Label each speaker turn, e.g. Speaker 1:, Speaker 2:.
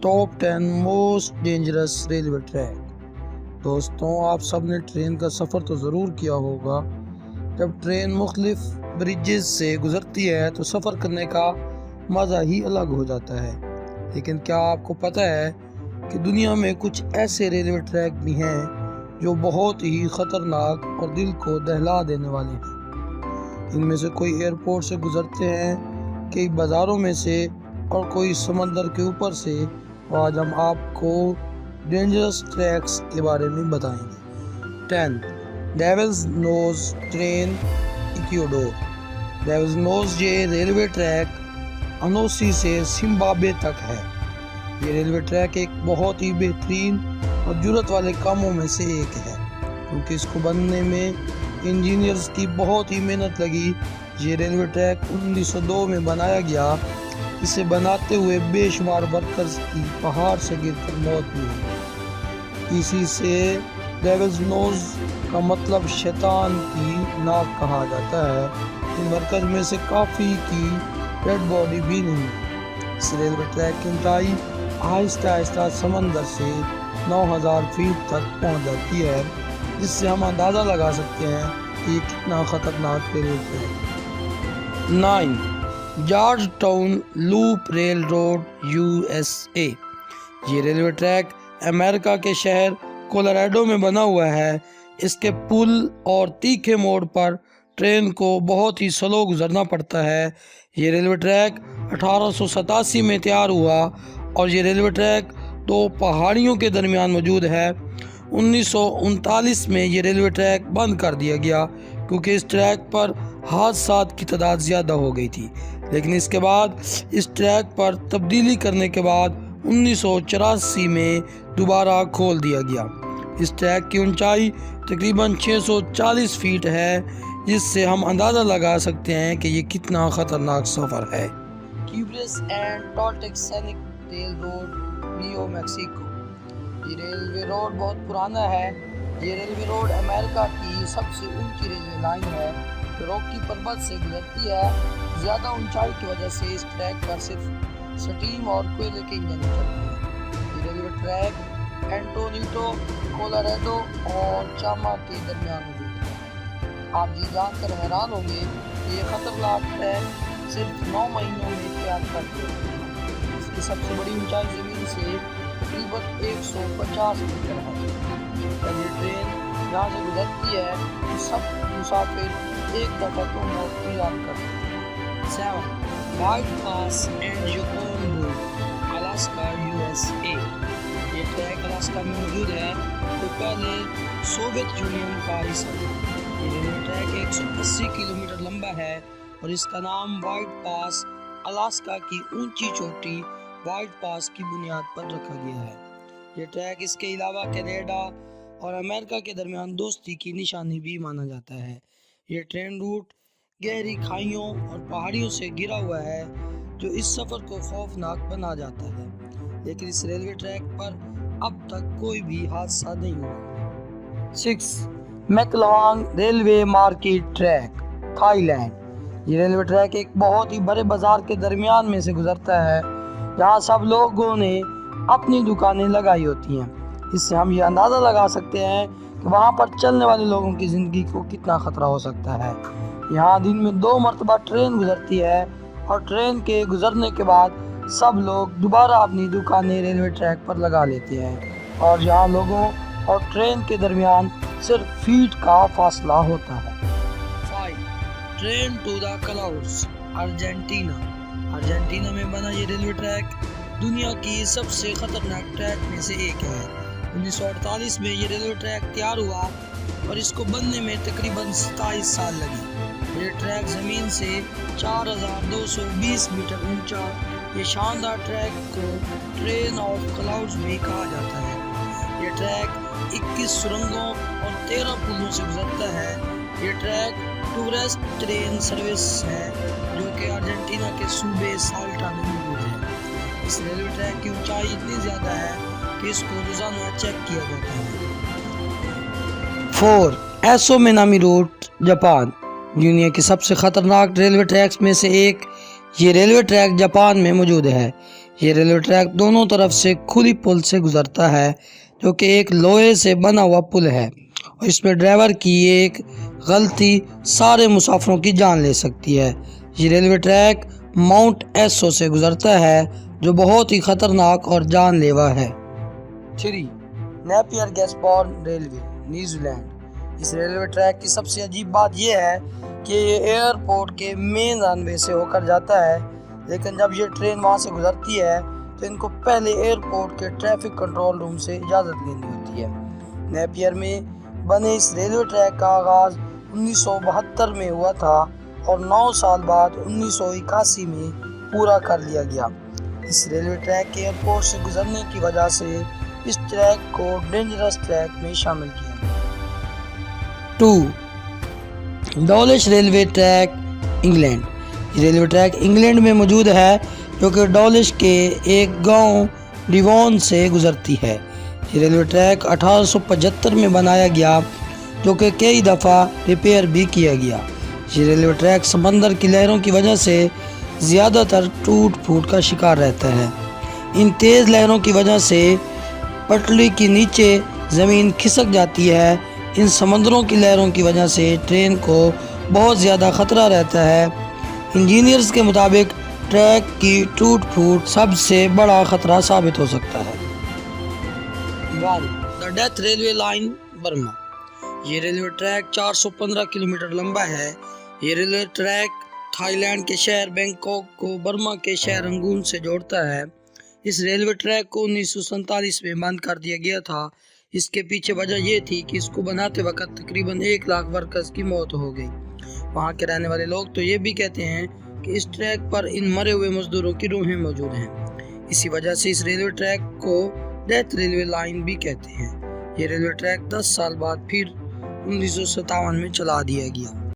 Speaker 1: Top 10 most dangerous railway track. دوستوں، آپ سب نے ٹرین کا سفر تو ضرور کیا ہوگا۔ جب ٹرین مختلف برجز سے گزرتی ہے تو سفر کرنے کا مزہ ہی الگ ہو جاتا ہے، لیکن کیا آپ کو پتہ ہے کہ دنیا میں کچھ ایسے ریلوے ٹریک بھی ہیں جو بہت ہی خطرناک اور دل کو دہلا دینے والے ہیں؟ ان میں سے کوئی ایئرپورٹ سے گزرتے ہیں، کئی بازاروں میں سے، اور کوئی سمندر کے اوپر سے۔ آج ہم آپ کو ڈینجرس ٹریکس کے بارے میں بتائیں گے۔ 10 ڈیولز نوز ٹرین ایکویڈور۔ ڈیولز نوز یہ ریلوے ٹریک انوسی سے زمبابوے تک ہے۔ یہ ریلوے ٹریک ایک بہت ہی بہترین اور جرات والے کاموں میں سے ایک ہے، کیونکہ اس کو بننے میں انجینئرز کی بہت ہی محنت لگی۔ یہ ریلوے ٹریک 1902 میں بنایا گیا۔ اسے بناتے ہوئے بے شمار ورکرز کی پہاڑ سے گر کر موت ہوئی۔ اسی سے ڈیولز نوز کا مطلب شیطان کی ناک کہا جاتا ہے۔ ان ورکرز میں سے کافی کی ڈیڈ باڈی بھی نہیں۔ اس ریلوے ٹریک کی اونچائی آہستہ آہستہ سمندر سے 9000 فیٹ تک پہنچ جاتی ہے، جس سے ہم اندازہ لگا سکتے ہیں کہ یہ کتنا خطرناک ریلوے ٹریک ہے۔ 9 Georgetown loop railroad USA۔ یہ ریلوے ٹریک امریکہ کے شہر کولوراڈو میں بنا ہوا ہے۔ اس کے پل اور تیکھے موڑ پر ٹرین کو بہت ہی سلو گزرنا پڑتا ہے۔ یہ ریلوے ٹریک 1887 میں تیار ہوا اور یہ ریلوے ٹریک دو پہاڑیوں کے درمیان موجود ہے۔ 1939 میں یہ ریلوے ٹریک بند کر دیا گیا کیونکہ اس ٹریک پر حادثات کی تعداد زیادہ ہو گئی تھی، لیکن اس کے بعد اس ٹریک پر تبدیلی کرنے کے بعد 1984 میں دوبارہ کھول دیا گیا۔ اس ٹریک کی اونچائی تقریباً 640 فیٹ ہے، جس سے ہم اندازہ لگا سکتے ہیں کہ یہ کتنا خطرناک سفر ہے۔ Cumbres and Toltec Scenic Railroad New Mexico. یہ ریلوے روڈ بہت پرانا ہے۔ یہ ریلوے روڈ امریکہ کی سب سے اونچی ریلوے لائن ہے جو روکی پربت سے گزرتی ہے۔ زیادہ اونچائی کی وجہ سے اس ٹریک پر صرف سٹیم اور کوئلے کے انجن چلتے ہیں۔ یہ ریلوے ٹریک انٹونیٹو، کولوراڈو اور چاما کے درمیان موجود ہے۔ آپ یہ جان کر حیران ہوں گے کہ یہ خطرناک ٹریک صرف 9 مہینوں میں تیار کر دیا گیا۔ اس کی سب سے بڑی اونچائی زمین سے تقریباً 150 میٹر ہے۔ جب یہ ٹرین یہاں سے گزرتی ہے تو سب مسافر ایک دفعہ تو موت کی یاد کرتے ہیں۔ 7 white pass and Yukon road Alaska USA۔ یہ ٹریک الاسکا میں موجود ہے جو پہلے سوویت یونین کا حصہ تھا۔ یہ ریلوے ٹریک 180 کلومیٹر لمبا ہے اور اس کا نام وائٹ پاس الاسکا کی اونچی چوٹی وائٹ پاس کی بنیاد پر رکھا گیا ہے۔ یہ ٹریک اس کے علاوہ کینیڈا اور امریکہ کے درمیان دوستی کی نشانی بھی مانا جاتا ہے۔ یہ ٹرین روٹ گہری کھائیوں اور پہاڑیوں سے گھرا ہوا ہے جو اس سفر کو خوفناک بنا جاتا ہے، لیکن اس ریلوے ٹریک پر اب تک کوئی بھی حادثہ نہیں ہوا۔ 6 Maeklong railway market track Thailand. یہ ریلوے ٹریک ایک بہت ہی بڑے بازار کے درمیان میں سے گزرتا ہے، جہاں سب لوگوں نے اپنی دکانیں لگائی ہوتی ہیں۔ اس سے ہم یہ اندازہ لگا سکتے ہیں کہ وہاں پر چلنے والے لوگوں کی زندگی کو کتنا خطرہ ہو سکتا ہے۔ یہاں دن میں 2 مرتبہ ٹرین گزرتی ہے اور ٹرین کے گزرنے کے بعد سب لوگ دوبارہ اپنی دکانیں ریلوے ٹریک پر لگا لیتے ہیں، اور یہاں لوگوں اور ٹرین کے درمیان صرف فیٹ کا فاصلہ ہوتا ہے۔ 5 train to the clouds Argentina. Argentina میں بنا یہ ریلوے ٹریک دنیا کی سب سے خطرناک ٹریک میں سے ایک ہے۔ 1948 میں یہ ریلوے ٹریک تیار ہوا اور اس کو بننے میں تقریباً 27 سال لگے۔ یہ ٹریک زمین سے 4220 میٹر اونچا۔ یہ شاندار ٹریک کو ٹرین آف کلاؤڈز بھی کہا جاتا ہے۔ یہ ٹریک 21 سرنگوں اور 13 پلوں سے گزرتا ہے۔ یہ ٹریک ٹورسٹ ٹرین سروس ہے جو کہ ارجنٹینا کے صوبے سالٹا میں موجود ہے۔ اس ریلوے ٹریک کی اونچائی اتنی زیادہ ہے کہ اس کو روزانہ چیک کیا جاتا ہے۔ 4 ایسو مینامی روٹ جاپان۔ دنیا کے سب سے خطرناک ریلوے ٹریکس میں سے ایک یہ ریلوے ٹریک جاپان میں موجود ہے۔ یہ ریلوے ٹریک دونوں طرف سے کھلی پل سے گزرتا ہے جو کہ ایک لوہے سے بنا ہوا پل ہے، اور اس میں ڈرائیور کی ایک غلطی سارے مسافروں کی جان لے سکتی ہے۔ یہ ریلوے ٹریک ماؤنٹ ایسو سے گزرتا ہے جو بہت ہی خطرناک اور جان لیوا ہے۔ 3. Napier Gisborne railway, New Zealand railway track کی سب سے عجیب بات یہ ہے کہ یہ ایئرپورٹ کے مین رن وے سے ہو کر جاتا ہے، لیکن جب یہ ٹرین وہاں سے گزرتی ہے تو ان کو پہلے ایئرپورٹ کے ٹریفک کنٹرول روم سے اجازت لینی ہوتی ہے۔ نیپیئر میں بنے اس ریلوے ٹریک کا آغاز 1972 میں ہوا تھا اور 9 سال بعد 1981 میں پورا کر لیا گیا۔ اس ریلوے ٹریک کے ایئرپورٹ سے گزرنے کی وجہ سے اس ٹریک کو ڈینجرس ٹریک میں شامل کیا گیا۔ 2. ڈولش ریلوے ٹریک، انگلینڈ۔ یہ ریلوے ٹریک انگلینڈ میں موجود ہے جو کہ ڈولش کے ایک گاؤں ڈیوون سے گزرتی ہے۔ یہ ریلوے ٹریک 1875 میں بنایا گیا جو کہ کئی دفعہ ریپیئر بھی کیا گیا۔ یہ ریلوے ٹریک سمندر کی لہروں کی وجہ سے زیادہ تر ٹوٹ پھوٹ کا شکار رہتا ہے۔ ان تیز لہروں کی وجہ سے پٹری کے نیچے زمین کھسک جاتی ہے۔ ان سمندروں کی لہروں کی وجہ سے ٹرین کو بہت زیادہ خطرہ رہتا ہے۔ انجینئرز کے مطابق ٹریک کی ٹوٹ پھوٹ سب سے بڑا خطرہ ثابت ہو سکتا ہے۔ 1. The death railway line, Burma. یہ ریلوے ٹریک 415 کلومیٹر لمبا ہے۔ یہ ریلوے ٹریک تھائی لینڈ کے شہر بینکاک کو برما کے شہر رنگون سے جوڑتا ہے۔ اس ریلوے ٹریک کو 1947 میں بند کر دیا گیا تھا۔ اس کے پیچھے وجہ یہ تھی کہ اس کو بناتے وقت تقریباً 1 لاکھ ورکرز کی موت ہو گئی۔ وہاں کے رہنے والے لوگ تو یہ بھی کہتے ہیں کہ اس ٹریک پر ان مرے ہوئے مزدوروں کی روحیں موجود ہیں۔ اسی وجہ سے اس ریلوے ٹریک کو ڈیتھ ریلوے لائن بھی کہتے ہیں۔ یہ ریلوے ٹریک 10 سال بعد پھر 1957 میں چلا دیا گیا۔